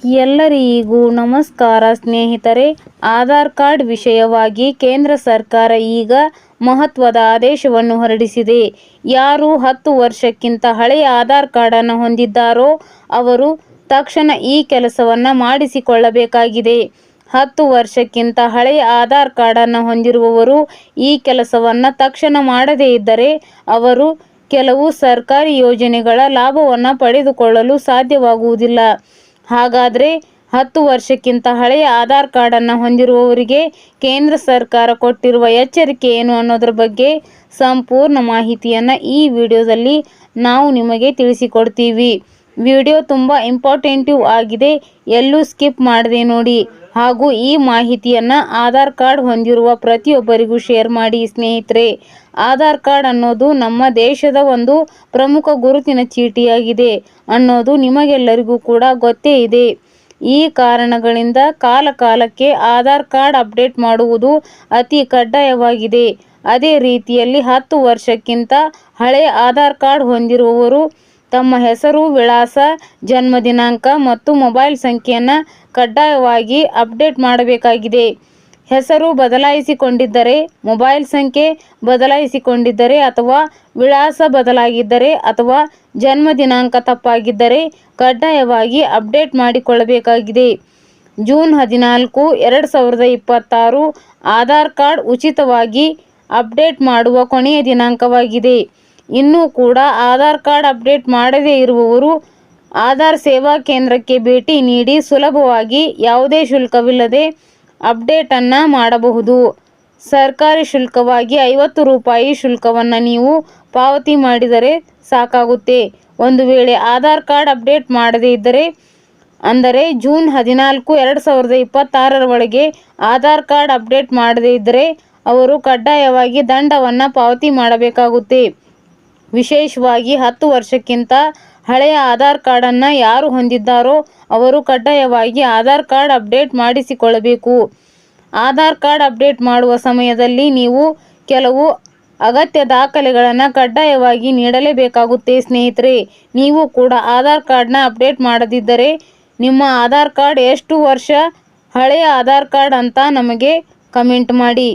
ಎಲ್ಲರಿಗೂ ನಮಸ್ಕಾರ ಸ್ನೇಹಿತರೆ. ಆಧಾರ್ ಕಾರ್ಡ್ ವಿಷಯವಾಗಿ ಕೇಂದ್ರ ಸರ್ಕಾರ ಈಗ ಮಹತ್ವದ ಆದೇಶವನ್ನು ಹೊರಡಿಸಿದೆ. ಯಾರು 10 ವರ್ಷಕ್ಕಿಂತ ಹಳೆಯ ಆಧಾರ್ ಕಾರ್ಡನ್ನು ಹೊಂದಿದ್ದಾರೋ ಅವರು ತಕ್ಷಣ ಈ ಕೆಲಸವನ್ನು ಮಾಡಿಸಿಕೊಳ್ಳಬೇಕಾಗಿದೆ. 10 ವರ್ಷಕ್ಕಿಂತ ಹಳೆಯ ಆಧಾರ್ ಕಾರ್ಡನ್ನು ಹೊಂದಿರುವವರು ಈ ಕೆಲಸವನ್ನು ತಕ್ಷಣ ಮಾಡದೇ ಇದ್ದರೆ ಅವರು ಕೆಲವು ಸರ್ಕಾರಿ ಯೋಜನೆಗಳ ಲಾಭವನ್ನು ಪಡೆದುಕೊಳ್ಳಲು ಸಾಧ್ಯವಾಗುವುದಿಲ್ಲ. ಹಾಗಾದರೆ 10 ವರ್ಷಕ್ಕಿಂತ ಹಳೆಯ ಆಧಾರ್ ಕಾರ್ಡನ್ನು ಹೊಂದಿರುವವರಿಗೆ ಕೇಂದ್ರ ಸರ್ಕಾರ ಕೊಟ್ಟಿರುವ ಎಚ್ಚರಿಕೆ ಏನು ಅನ್ನೋದ್ರ ಬಗ್ಗೆ ಸಂಪೂರ್ಣ ಮಾಹಿತಿಯನ್ನು ಈ ವಿಡಿಯೋದಲ್ಲಿ ನಾವು ನಿಮಗೆ ತಿಳಿಸಿಕೊಡ್ತೀವಿ. ವಿಡಿಯೋ ತುಂಬ ಇಂಪಾರ್ಟೆಂಟಿವ್ ಆಗಿದೆ, ಎಲ್ಲೂ ಸ್ಕಿಪ್ ಮಾಡದೆ ನೋಡಿ. ಹಾಗೂ ಈ ಮಾಹಿತಿಯನ್ನು ಆಧಾರ್ ಕಾರ್ಡ್ ಹೊಂದಿರುವ ಪ್ರತಿಯೊಬ್ಬರಿಗೂ ಶೇರ್ ಮಾಡಿ ಸ್ನೇಹಿತರೆ. ಆಧಾರ್ ಕಾರ್ಡ್ ಅನ್ನೋದು ನಮ್ಮ ದೇಶದ ಒಂದು ಪ್ರಮುಖ ಗುರುತಿನ ಚೀಟಿಯಾಗಿದೆ ಅನ್ನೋದು ನಿಮಗೆಲ್ಲರಿಗೂ ಕೂಡ ಗೊತ್ತೇ ಇದೆ. ಈ ಕಾರಣಗಳಿಂದ ಕಾಲಕಾಲಕ್ಕೆ ಆಧಾರ್ ಕಾರ್ಡ್ ಅಪ್ಡೇಟ್ ಮಾಡುವುದು ಅತಿ ಕಡ್ಡಾಯವಾಗಿದೆ. ಅದೇ ರೀತಿಯಲ್ಲಿ 10 ವರ್ಷಕ್ಕಿಂತ ಹಳೆಯ ಆಧಾರ್ ಕಾರ್ಡ್ ಹೊಂದಿರುವವರು ತಮ್ಮ ಹೆಸರು, ವಿಳಾಸ, ಜನ್ಮ ದಿನಾಂಕ ಮತ್ತು ಮೊಬೈಲ್ ಸಂಖ್ಯೆಯನ್ನು ಕಡ್ಡಾಯವಾಗಿ ಅಪ್ಡೇಟ್ ಮಾಡಬೇಕಾಗಿದೆ. ಹೆಸರು ಬದಲಾಯಿಸಿಕೊಂಡಿದ್ದರೆ, ಮೊಬೈಲ್ ಸಂಖ್ಯೆ ಬದಲಾಯಿಸಿಕೊಂಡಿದ್ದರೆ ಅಥವಾ ವಿಳಾಸ ಬದಲಾಗಿದ್ದರೆ ಅಥವಾ ಜನ್ಮ ದಿನಾಂಕ ತಪ್ಪಾಗಿದ್ದರೆ ಕಡ್ಡಾಯವಾಗಿ ಅಪ್ಡೇಟ್ ಮಾಡಿಕೊಳ್ಳಬೇಕಾಗಿದೆ. ಜೂನ್ 14, 2026 ಆಧಾರ್ ಕಾರ್ಡ್ ಉಚಿತವಾಗಿ ಅಪ್ಡೇಟ್ ಮಾಡುವ ಕೊನೆಯ ದಿನಾಂಕವಾಗಿದೆ. ಇನ್ನೂ ಕೂಡ ಆಧಾರ್ ಕಾರ್ಡ್ ಅಪ್ಡೇಟ್ ಮಾಡದೇ ಇರುವವರು ಆಧಾರ್ ಸೇವಾ ಕೇಂದ್ರಕ್ಕೆ ಭೇಟಿ ನೀಡಿ ಸುಲಭವಾಗಿ ಯಾವುದೇ ಶುಲ್ಕವಿಲ್ಲದೆ ಅಪ್ಡೇಟನ್ನು ಮಾಡಬಹುದು. ಸರ್ಕಾರಿ ಶುಲ್ಕವಾಗಿ 50 ರೂಪಾಯಿ ಶುಲ್ಕವನ್ನು ನೀವು ಪಾವತಿ ಮಾಡಿದರೆ ಸಾಕಾಗುತ್ತೆ. ಒಂದು ವೇಳೆ ಆಧಾರ್ ಕಾರ್ಡ್ ಅಪ್ಡೇಟ್ ಮಾಡದೇ ಇದ್ದರೆ ಅಂದರೆ ಜೂನ್ 14, 2026 ಒಳಗೆ ಆಧಾರ್ ಕಾರ್ಡ್ ಅಪ್ಡೇಟ್ ಮಾಡದೇ ಇದ್ದರೆ ಅವರು ಕಡ್ಡಾಯವಾಗಿ ದಂಡವನ್ನು ಪಾವತಿ ಮಾಡಬೇಕಾಗುತ್ತೆ. ವಿಶೇಷವಾಗಿ 10 ವರ್ಷಕ್ಕಿಂತ ಹಳೆಯ ಆಧಾರ್ ಕಾರ್ಡನ್ನು ಯಾರು ಹೊಂದಿದ್ದಾರೋ ಅವರು ಕಡ್ಡಾಯವಾಗಿ ಆಧಾರ್ ಕಾರ್ಡ್ ಅಪ್ಡೇಟ್ ಮಾಡಿಸಿಕೊಳ್ಳಬೇಕು. ಆಧಾರ್ ಕಾರ್ಡ್ ಅಪ್ಡೇಟ್ ಮಾಡುವ ಸಮಯದಲ್ಲಿ ನೀವು ಕೆಲವು ಅಗತ್ಯ ದಾಖಲೆಗಳನ್ನು ಕಡ್ಡಾಯವಾಗಿ ನೀಡಲೇಬೇಕಾಗುತ್ತೆ ಸ್ನೇಹಿತರೆ. ನೀವು ಕೂಡ ಆಧಾರ್ ಕಾರ್ಡ್ನ ಅಪ್ಡೇಟ್ ಮಾಡದಿದ್ದರೆ ನಿಮ್ಮ ಆಧಾರ್ ಕಾರ್ಡ್ ಎಷ್ಟು ವರ್ಷ ಹಳೆಯ ಆಧಾರ್ ಕಾರ್ಡ್ ಅಂತ ನಮಗೆ ಕಮೆಂಟ್ ಮಾಡಿ.